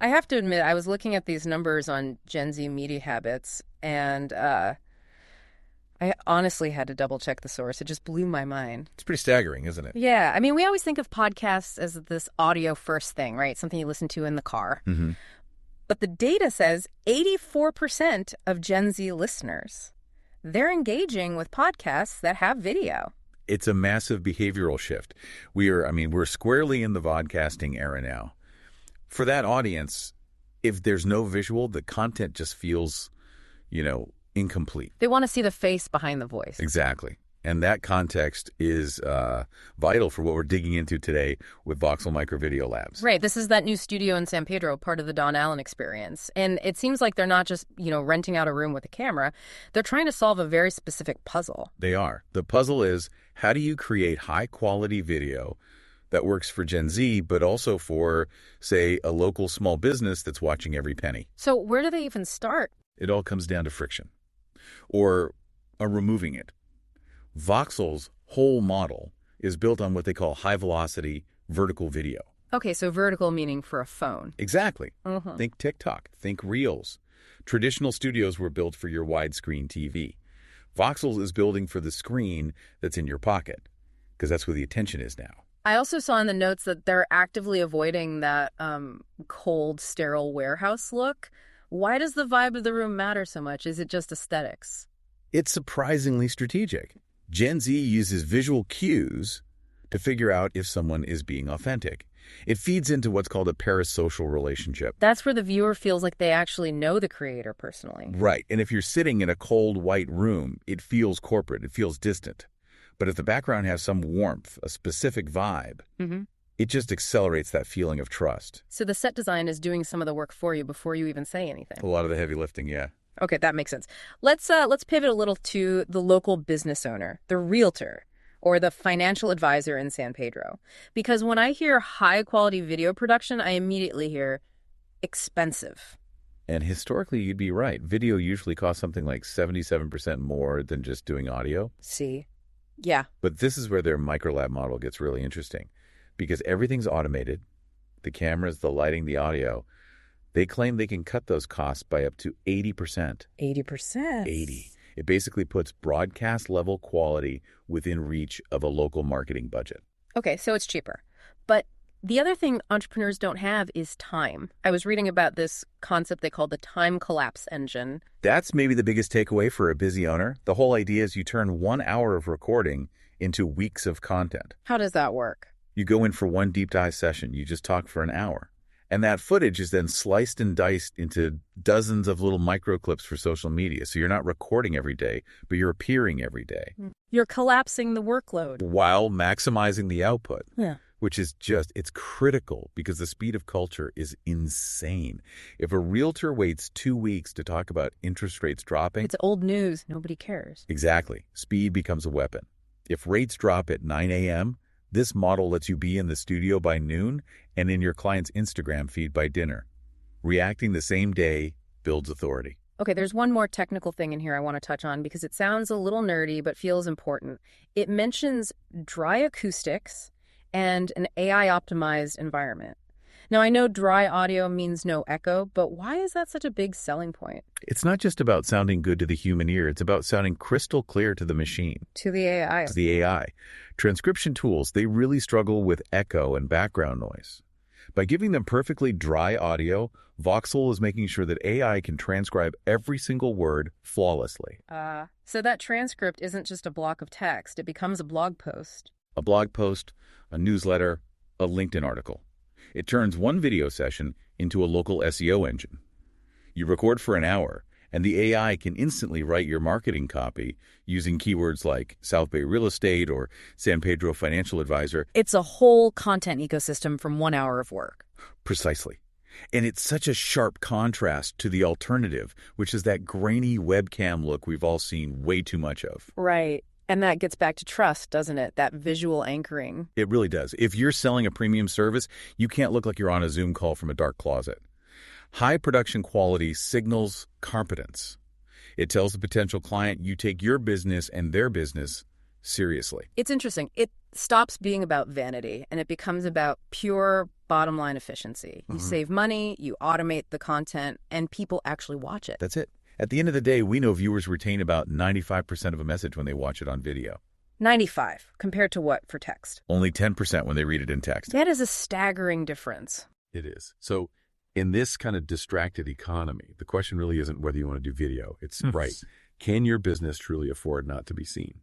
I have to admit, I was looking at these numbers on Gen Z media habits, and I honestly had to double check the source. It just blew my mind. It's pretty staggering, isn't it? Yeah. I mean, we always think of podcasts as this audio first thing, right? Something you listen to in the car. Mm-hmm. But the data says 84% of Gen Z listeners, they're engaging with podcasts that have video. It's a massive behavioral shift. We're squarely in the vodcasting era now. For that audience, if there's no visual, the content just feels, incomplete. They want to see the face behind the voice. Exactly. And that context is vital for what we're digging into today with Voxel Micro Video Labs. Right. This is that new studio in San Pedro, part of the Don Allen experience. And it seems like they're not just, renting out a room with a camera. They're trying to solve a very specific puzzle. They are. The puzzle is, how do you create high-quality video that works for Gen Z, but also for, say, a local small business that's watching every penny? So where do they even start? It all comes down to friction or removing it. Voxel's whole model is built on what they call high-velocity vertical video. Okay, so vertical meaning for a phone. Exactly. Mm-hmm. Think TikTok, think Reels. Traditional studios were built for your widescreen TV. Voxel is building for the screen that's in your pocket, because that's where the attention is now. I also saw in the notes that they're actively avoiding that cold, sterile warehouse look. Why does the vibe of the room matter so much? Is it just aesthetics? It's surprisingly strategic. Gen Z uses visual cues to figure out if someone is being authentic. It feeds into what's called a parasocial relationship. That's where the viewer feels like they actually know the creator personally. Right. And if you're sitting in a cold, white room, it feels corporate. It feels distant. But if the background has some warmth, a specific vibe, it just accelerates that feeling of trust. So the set design is doing some of the work for you before you even say anything. A lot of the heavy lifting, yeah. Okay, that makes sense. Let's pivot a little to the local business owner, the realtor, or the financial advisor in San Pedro. Because when I hear high-quality video production, I immediately hear expensive. And historically, you'd be right. Video usually costs something like 77% more than just doing audio. See? Yeah. But this is where their microlab model gets really interesting, because everything's automated. The cameras, the lighting, the audio. They claim they can cut those costs by up to 80%. 80%? 80. It basically puts broadcast-level quality within reach of a local marketing budget. Okay, so it's cheaper. But the other thing entrepreneurs don't have is time. I was reading about this concept they call the time collapse engine. That's maybe the biggest takeaway for a busy owner. The whole idea is you turn 1 hour of recording into weeks of content. How does that work? You go in for one deep dive session. You just talk for an hour. And that footage is then sliced and diced into dozens of little micro clips for social media. So you're not recording every day, but you're appearing every day. You're collapsing the workload. While maximizing the output. Yeah. Which is it's critical because the speed of culture is insane. If a realtor waits 2 weeks to talk about interest rates dropping... It's old news. Nobody cares. Exactly. Speed becomes a weapon. If rates drop at 9 a.m., this model lets you be in the studio by noon and in your client's Instagram feed by dinner. Reacting the same day builds authority. Okay, there's one more technical thing in here I want to touch on because it sounds a little nerdy but feels important. It mentions dry acoustics and an AI-optimized environment. Now, I know dry audio means no echo, but why is that such a big selling point? It's not just about sounding good to the human ear. It's about sounding crystal clear to the machine. To the AI. To the AI. Transcription tools, they really struggle with echo and background noise. By giving them perfectly dry audio, Voxel is making sure that AI can transcribe every single word flawlessly. So that transcript isn't just a block of text. It becomes a blog post. A blog post, a newsletter, a LinkedIn article. It turns one video session into a local SEO engine. You record for an hour, and the AI can instantly write your marketing copy using keywords like South Bay Real Estate or San Pedro Financial Advisor. It's a whole content ecosystem from 1 hour of work. Precisely. And it's such a sharp contrast to the alternative, which is that grainy webcam look we've all seen way too much of. Right. And that gets back to trust, doesn't it? That visual anchoring. It really does. If you're selling a premium service, you can't look like you're on a Zoom call from a dark closet. High production quality signals competence. It tells the potential client you take your business and their business seriously. It's interesting. It stops being about vanity and it becomes about pure bottom line efficiency. You save money, you automate the content, and people actually watch it. That's it. At the end of the day, we know viewers retain about 95% of a message when they watch it on video. 95 compared to what for text? Only 10% when they read it in text. That is a staggering difference. It is. So in this kind of distracted economy, the question really isn't whether you want to do video. It's right. Can your business truly afford not to be seen?